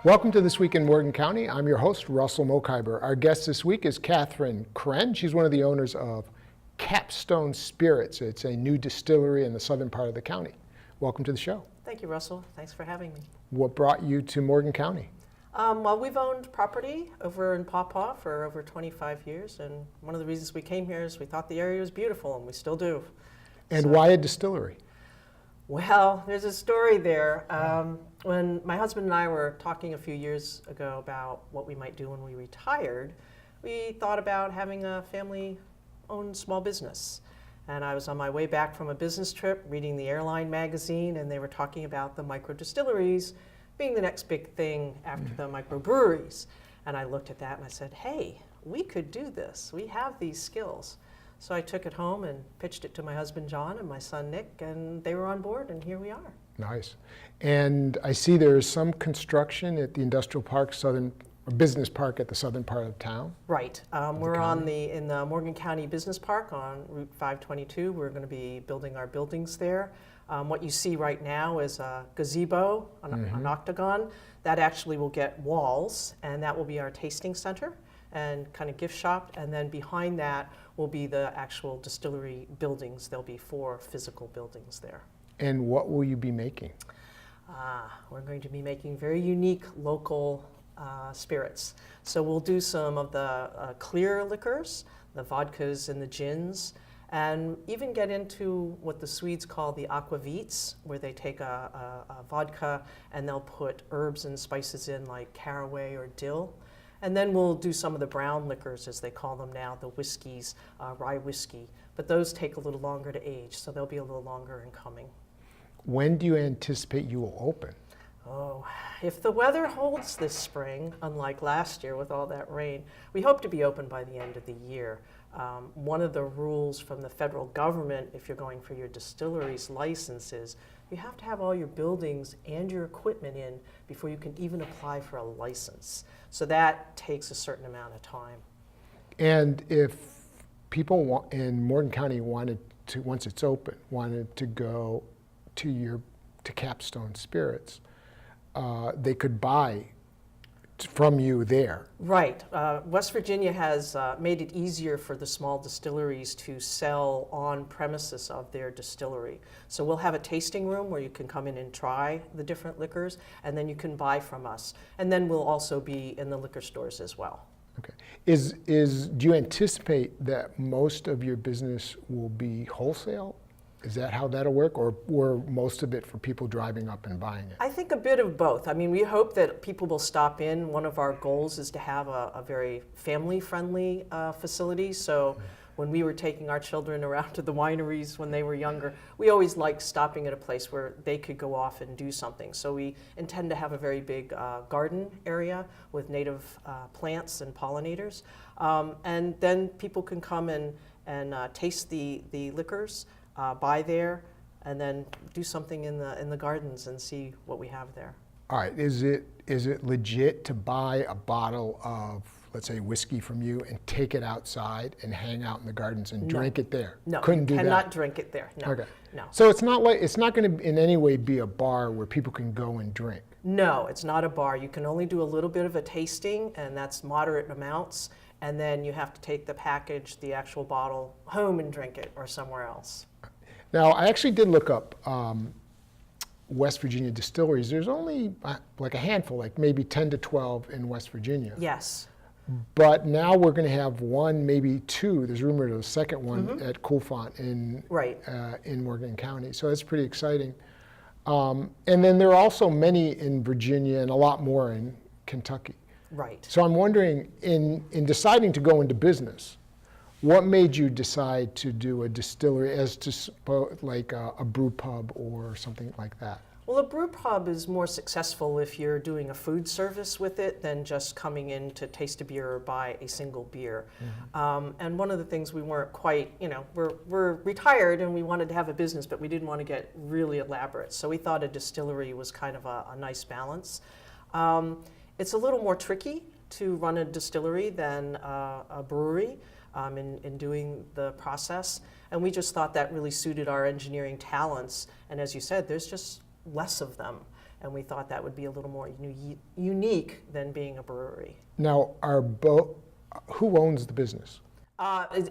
Welcome to This Week in Morgan County. I'm your host, Russell Mokhiber. Our guest this week is Kathryn Krenn. She's one of the owners of Capstone Spirits. It's a new distillery in the southern part of the county. Welcome to the show. Thank you, Russell. Thanks for having me. What brought you to Morgan County? Well, we've owned property over in Paw Paw for over 25 years, and one of the reasons we came here is we thought the area was beautiful, and we still do. And why a distillery? Well, there's a story there. When my husband and I were talking a few years ago about what we might do when we retired, we thought about having a family-owned small business. And I was on my way back from a business trip reading the airline magazine, and they were talking about the microdistilleries being the next big thing after the microbreweries. And I looked at that and I said, hey, we could do this. We have these skills. So I took it home and pitched it to my husband John and my son Nick, and they were on board, and here we are. Nice. And I see there's some construction at the industrial park, business park at the southern part of town. Right. We're in the Morgan County Business Park on Route 522. We're going to be building our buildings there. What you see right now is a gazebo, an octagon. That actually will get walls, and that will be our tasting center and kind of gift shop. And then behind that will be the actual distillery buildings. There'll be 4 physical buildings there. And what will you be making? We're going to be making very unique local spirits. So we'll do some of the clear liquors, the vodkas and the gins, and even get into what the Swedes call the aquavits, where they take a vodka and they'll put herbs and spices in like caraway or dill. And then we'll do some of the brown liquors, as they call them now, the whiskeys, rye whiskey. But those take a little longer to age, so they'll be a little longer in coming. When do you anticipate you will open? Oh, if the weather holds this spring, unlike last year with all that rain, we hope to be open by the end of the year. One of the rules from the federal government, if you're going for your distillery's licenses, you have to have all your buildings and your equipment in before you can even apply for a license. So that takes a certain amount of time. And if people in Morgan County wanted to, once it's open, wanted to go to Capstone Spirits, they could buy from you there. Right. West Virginia has made it easier for the small distilleries to sell on premises of their distillery. So we'll have a tasting room where you can come in and try the different liquors, and then you can buy from us. And then we'll also be in the liquor stores as well. Okay. Do you anticipate that most of your business will be wholesale? Is that how that'll work, or most of it for people driving up and buying it? I think a bit of both. I mean, we hope that people will stop in. One of our goals is to have a very family-friendly facility. So when we were taking our children around to the wineries when they were younger, we always liked stopping at a place where they could go off and do something. So we intend to have a very big garden area with native plants and pollinators. And then people can come and taste the liquors, buy there, and then do something in the gardens and see what we have there. All right, is it legit to buy a bottle of, let's say, whiskey from you and take it outside and hang out in the gardens and drink it there? No, couldn't do that. Cannot drink it there. No. Okay. No. So it's not going to in any way be a bar where people can go and drink. No, it's not a bar. You can only do a little bit of a tasting, and that's moderate amounts. And then you have to take the package, the actual bottle, home and drink it, or somewhere else. Now, I actually did look up West Virginia distilleries. There's only like a handful, like maybe 10 to 12 in West Virginia. Yes. But now we're going to have 1, maybe 2. There's rumor of a second one at Coolfont in Morgan County. So that's pretty exciting. And then there are also many in Virginia and a lot more in Kentucky. Right. So I'm wondering, in deciding to go into business, what made you decide to do a distillery as to like a brew pub or something like that? Well, a brew pub is more successful if you're doing a food service with it than just coming in to taste a beer or buy a single beer. And one of the things we weren't quite, we're retired and we wanted to have a business, but we didn't want to get really elaborate. So we thought a distillery was kind of a nice balance. It's a little more tricky to run a distillery than a brewery in doing the process. And we just thought that really suited our engineering talents. And as you said, there's just less of them. and we thought that would be a little more unique than being a brewery. Now, who owns the business?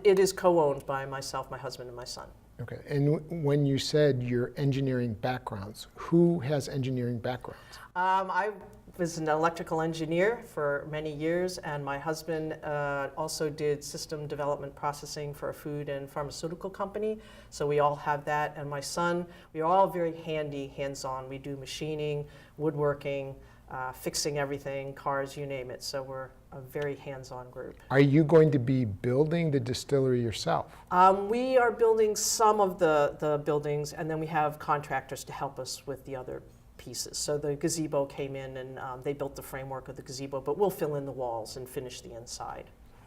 It is co-owned by myself, my husband, and my son. Okay, and when you said your engineering backgrounds, who has engineering backgrounds? I was an electrical engineer for many years, and my husband also did system development processing for a food and pharmaceutical company. So we all have that. And my son, we are all very handy, hands-on. We do machining, woodworking, fixing everything, cars, you name it. So we're a very hands-on group. Are you going to be building the distillery yourself? We are building some of the buildings, and then we have contractors to help us with the other pieces. So the gazebo came in and they built the framework of the gazebo, but we'll fill in the walls and finish the inside.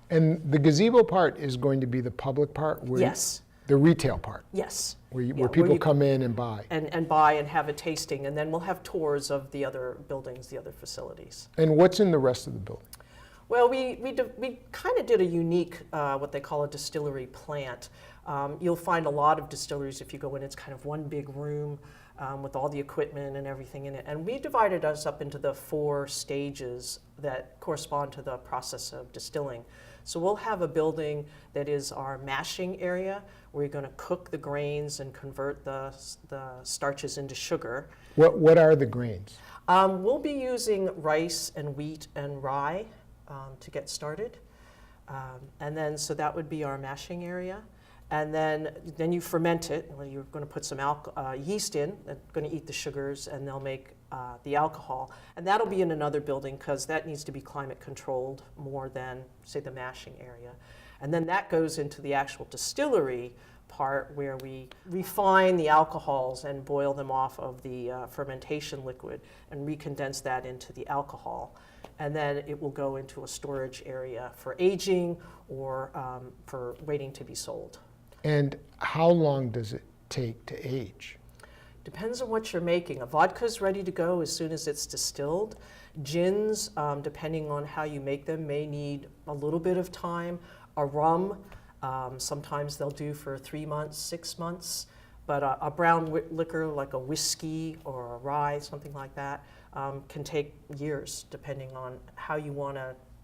And the gazebo part is going to be the public part? Yes. The retail part? Yes. Where people come in and buy? And buy and have a tasting, and then we'll have tours of the other buildings, the other facilities. And what's in the rest of the building? Well, we kind of did a unique, what they call a distillery plant. You'll find a lot of distilleries, if you go in, it's kind of one big room with all the equipment and everything in it. And we divided us up into the 4 stages that correspond to the process of distilling. So we'll have a building that is our mashing area, where you're going to cook the grains and convert the starches into sugar. What are the grains? We'll be using rice and wheat and rye to get started. And then, so that would be our mashing area. And then you ferment it. Well, you're going to put some yeast in, that's going to eat the sugars, and they'll make the alcohol. And that'll be in another building, because that needs to be climate controlled more than, say, the mashing area. And then that goes into the actual distillery part, where we refine the alcohols and boil them off of the fermentation liquid and recondense that into the alcohol. And then it will go into a storage area for aging or for waiting to be sold. And how long does it take to age? Depends on what you're making. A vodka's ready to go as soon as it's distilled. Gins, depending on how you make them, may need a little bit of time. A rum, sometimes they'll do for 3 months, 6 months. But a brown liquor like a whiskey or a rye, something like that, can take years, depending on how you want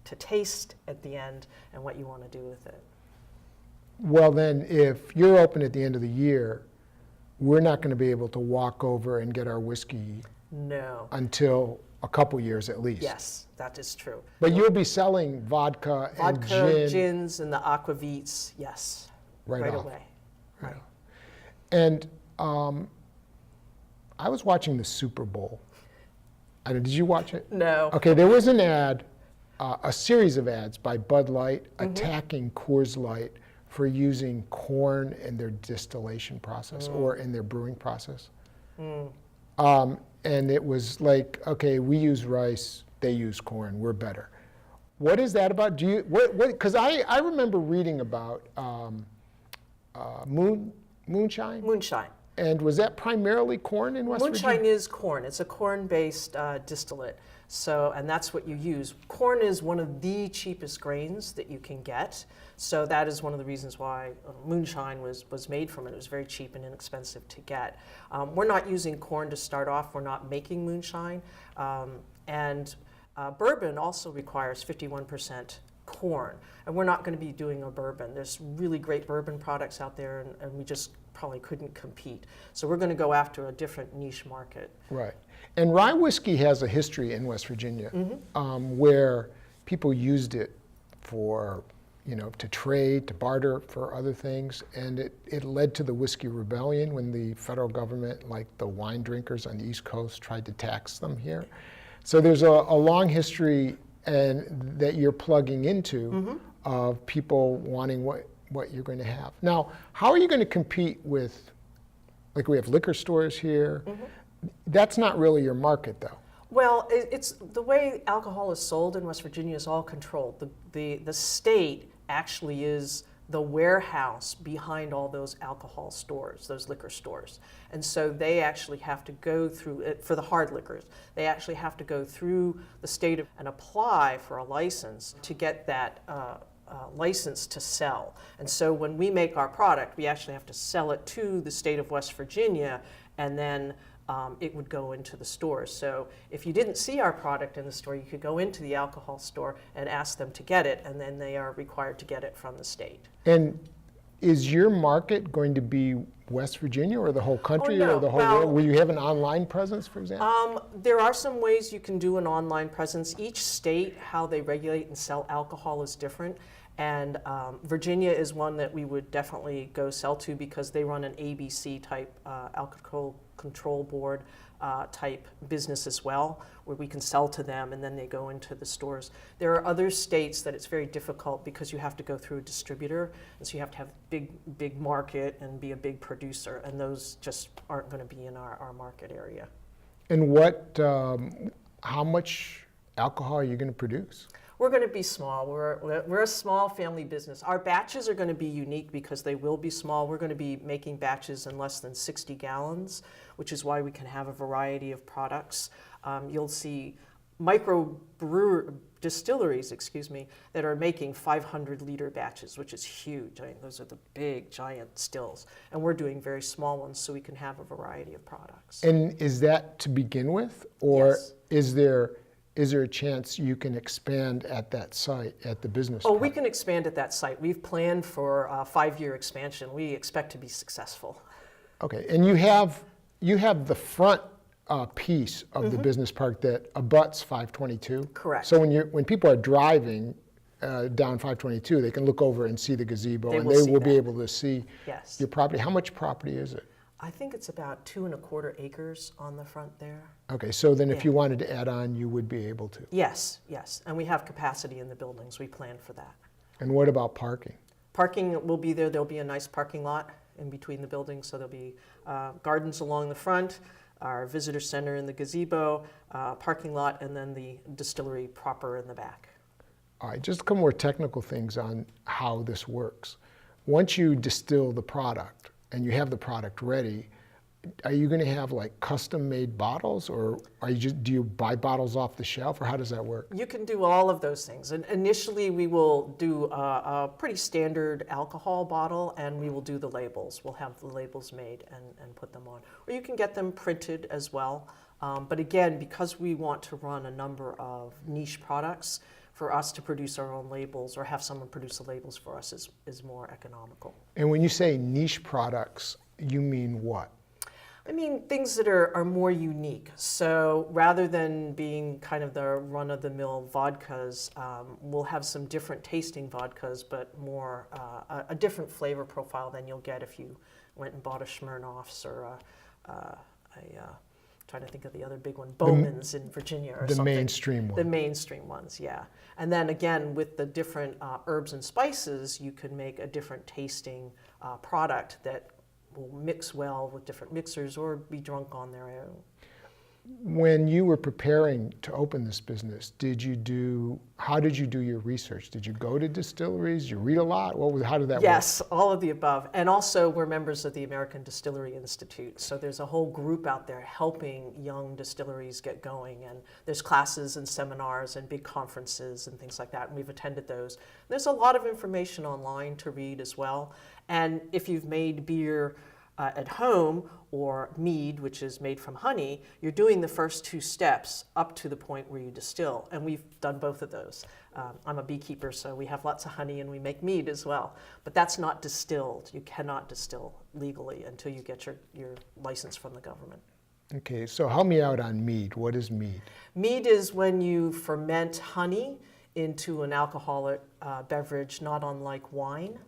to taste at the end and what you want to do with it. Well, then, if you're open at the end of the year, we're not going to be able to walk over and get our whiskey until a couple years at least. Yes, that is true. But you'll be selling vodka and gin. Gins, and the aquavites, yes, right away. Right. And I was watching the Super Bowl. Did you watch it? No. Okay, there was an ad, a series of ads by Bud Light attacking Coors Light for using corn in their distillation process or in their brewing process. And it was like, okay, we use rice, they use corn, we're better. What is that about? Do you, because I remember reading about moonshine? Moonshine. And was that primarily corn in West Virginia? Moonshine is corn. It's a corn-based distillate. So, and that's what you use. Corn is one of the cheapest grains that you can get. So that is one of the reasons why moonshine was made from it. It was very cheap and inexpensive to get. We're not using corn to start off. We're not making moonshine. And bourbon also requires 51% corn. And we're not going to be doing a bourbon. There's really great bourbon products out there, and we just probably couldn't compete. So we're going to go after a different niche market. Right. And rye whiskey has a history in West Virginia where people used it for, to trade, to barter for other things. And it led to the Whiskey Rebellion when the federal government, like the wine drinkers on the East Coast, tried to tax them here. So there's a long history that you're plugging into of people wanting what you're going to have. Now, how are you going to compete with, like we have liquor stores here? That's not really your market, though. Well, it's the way alcohol is sold in West Virginia is all controlled. The state actually is the warehouse behind all those alcohol stores, those liquor stores. And so they actually have to go through it for the hard liquors. They actually have to go through the state and apply for a license to get that license to sell. And so when we make our product, we actually have to sell it to the state of West Virginia, and then it would go into the stores. So if you didn't see our product in the store, you could go into the alcohol store and ask them to get it, and then they are required to get it from the state. And is your market going to be West Virginia or the whole country no. or the whole world? Will you have an online presence, for example? There are some ways you can do an online presence. Each state, how they regulate and sell alcohol is different. And Virginia is one that we would definitely go sell to because they run an ABC type alcohol control board type business as well, where we can sell to them and then they go into the stores. There are other states that it's very difficult because you have to go through a distributor, and so you have to have big market and be a big producer, and those just aren't going to be in our market area. And how much alcohol are you going to produce? We're going to be small. We're a small family business. Our batches are going to be unique because they will be small. We're going to be making batches in less than 60 gallons, which is why we can have a variety of products. You'll see distilleries, that are making 500-liter batches, which is huge. I mean, those are the big, giant stills. And we're doing very small ones so we can have a variety of products. And is that to begin with? Or Yes. is there a chance you can expand at that site, at the business Oh, park? we can expand at that site. We've planned for a 5-year expansion. We expect to be successful. Okay, and you have the front piece of the business park that abuts 522. Correct. So when people are driving down 522, they can look over and see the gazebo, They and will they see will be that. able to see Yes. your property. How much property is it? I think it's about 2.25 acres on the front there. Okay, so then if Yeah. you wanted to add on, you would be able to. Yes, yes. And we have capacity in the buildings. We plan for that. And what about parking? Parking will be there. There'll be a nice parking lot in between the buildings. So there'll be gardens along the front, our visitor center in the gazebo, parking lot, and then the distillery proper in the back. All right, just a couple more technical things on how this works. Once you distill the product and you have the product ready, are you going to have like custom-made bottles, or do you buy bottles off the shelf, or how does that work? You can do all of those things. And initially, we will do a pretty standard alcohol bottle, and we will do the labels. We'll have the labels made and put them on. Or you can get them printed as well. But again, because we want to run a number of niche products, for us to produce our own labels or have someone produce the labels for us is more economical. And when you say niche products, you mean what? I mean things that are more unique. So rather than being kind of the run-of-the-mill vodkas, we'll have some different tasting vodkas, but more a different flavor profile than you'll get if you went and bought a Smirnoff's or trying to think of the other big one, Bowman's in Virginia or the something. mainstream one. The mainstream ones, yeah. And then again, with the different herbs and spices, you can make a different tasting product that will mix well with different mixers or be drunk on their own. When you were preparing to open this business, how did you do your research? Did you go to distilleries? Did you read a lot? How did that work? Yes, all of the above. And also we're members of the American Distillery Institute. So there's a whole group out there helping young distilleries get going. And there's classes and seminars and big conferences and things like that. And we've attended those. There's a lot of information online to read as well. And if you've made beer at home, or mead, which is made from honey, you're doing the first 2 steps up to the point where you distill. And we've done both of those. I'm a beekeeper, so we have lots of honey and we make mead as well. But that's not distilled. You cannot distill legally until you get your license from the government. Okay, so help me out on mead. What is mead? Mead is when you ferment honey into an alcoholic beverage, not unlike wine.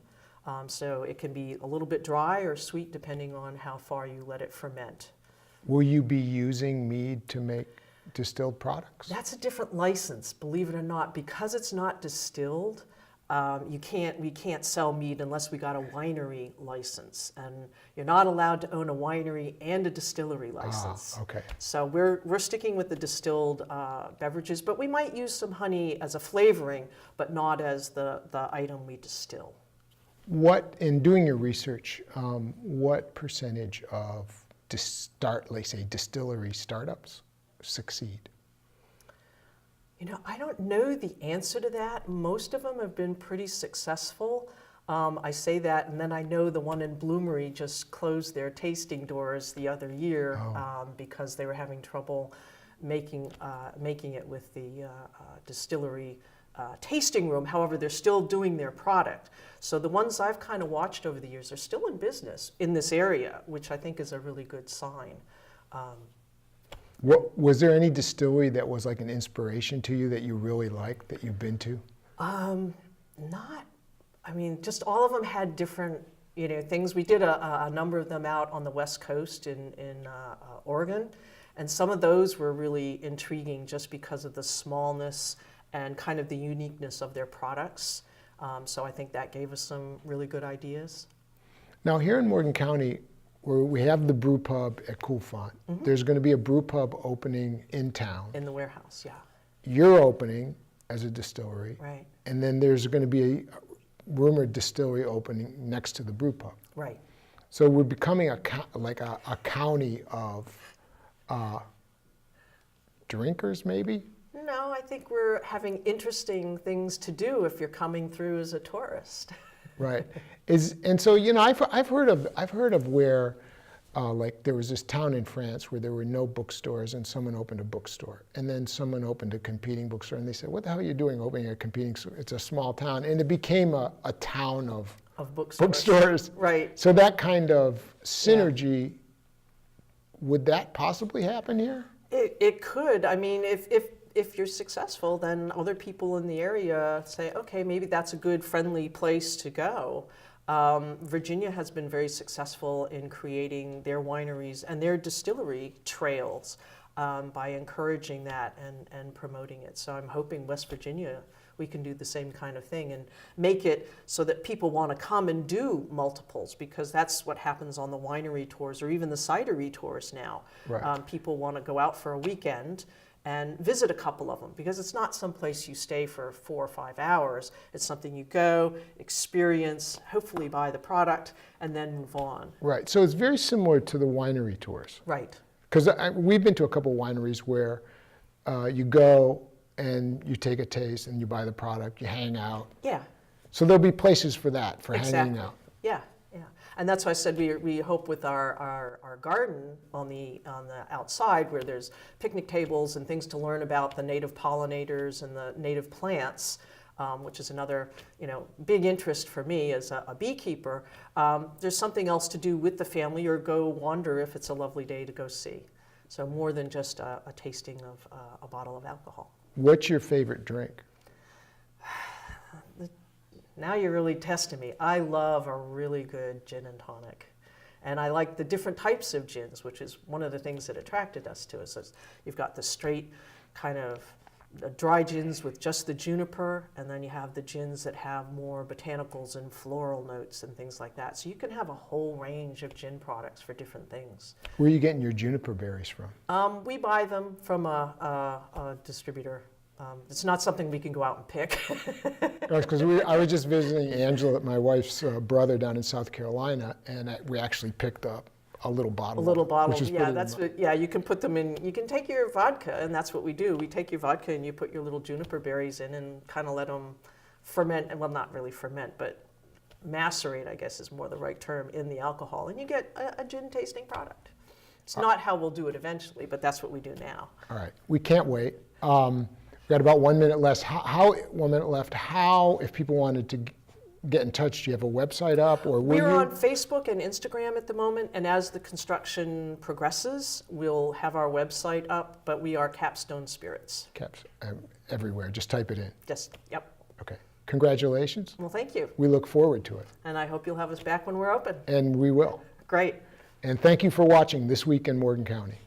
So it can be a little bit dry or sweet depending on how far you let it ferment. Will you be using mead to make distilled products? That's a different license, believe it or not. Because it's not distilled, we can't sell mead unless we got a winery license. And you're not allowed to own a winery and a distillery license. Okay. So we're sticking with the distilled beverages, but we might use some honey as a flavoring, but not as the item we distill. In doing your research, what percentage of distillery startups succeed? You know, I don't know the answer to that. Most of them have been pretty successful. I say that, and then I know the one in Bloomery just closed their tasting doors the other year because they were having trouble making it with the distillery tasting room. However, they're still doing their product. So the ones I've kind of watched over the years are still in business in this area, which I think is a really good sign. Was there any distillery that was like an inspiration to you that you really liked, that you've been to? Just all of them had different, things. We did a number of them out on the West Coast in Oregon, and some of those were really intriguing just because of the smallness and kind of the uniqueness of their products. So I think that gave us some really good ideas. Now here in Morgan County, where we have the brew pub at Cool Font, there's going to be a brew pub opening in town. In the warehouse, yeah. You're opening as a distillery. Right. And then there's going to be a rumored distillery opening next to the brew pub. Right. So we're becoming a county of drinkers, maybe? No, I think we're having interesting things to do if you're coming through as a tourist. Right. And so I've heard of where like there was this town in France where there were no bookstores and someone opened a bookstore, and then someone opened a competing bookstore, and they said, "What the hell are you doing opening a competing store? It's a small town," and it became a town of bookstores. Right. So that kind of synergy, would that possibly happen here? It could. I mean, if you're successful, then other people in the area say, okay, maybe that's a good, friendly place to go. Virginia has been very successful in creating their wineries and their distillery trails by encouraging that and promoting it. So I'm hoping West Virginia, we can do the same kind of thing and make it so that people want to come and do multiples, because that's what happens on the winery tours or even the cidery tours now. Right. People want to go out for a weekend and visit a couple of them, because it's not someplace you stay for 4 or 5 hours. It's something you go, experience, hopefully buy the product, and then move on. Right. So it's very similar to the winery tours. Right. Because we've been to a couple of wineries where you go and you take a taste and you buy the product, you hang out. Yeah. So there'll be places for that, for hanging out. Yeah. And that's why I said we hope with our garden on the outside, where there's picnic tables and things to learn about the native pollinators and the native plants, which is another big interest for me as a beekeeper. There's something else to do with the family, or go wander if it's a lovely day to go see. So more than just a tasting of a bottle of alcohol. What's your favorite drink? Now you're really testing me. I love a really good gin and tonic. And I like the different types of gins, which is one of the things that attracted us to it. So you've got the straight kind of dry gins with just the juniper, and then you have the gins that have more botanicals and floral notes and things like that. So you can have a whole range of gin products for different things. Where are you getting your juniper berries from? We buy them from a distributor. It's not something we can go out and pick. Because I was just visiting Angela, my wife's brother, down in South Carolina, and we actually picked up a little bottle. A little bottle, yeah. That's what. Yeah, you can put them in. You can take your vodka, and that's what we do. We take your vodka and you put your little juniper berries in, and kind of let them ferment. Well, not really ferment, but macerate, I guess is more the right term, in the alcohol, and you get a gin tasting product. It's not how we'll do it eventually, but that's what we do now. All right, we can't wait. We've got about 1 minute left. 1 minute left. How, if people wanted to get in touch, do you have a website up, or will you? We're on Facebook and Instagram at the moment, and as the construction progresses, we'll have our website up, but we are Capstone Spirits. Everywhere, just type it in. Yep. Okay, congratulations. Well, thank you. We look forward to it. And I hope you'll have us back when we're open. And we will. Great. And thank you for watching This Week in Morgan County.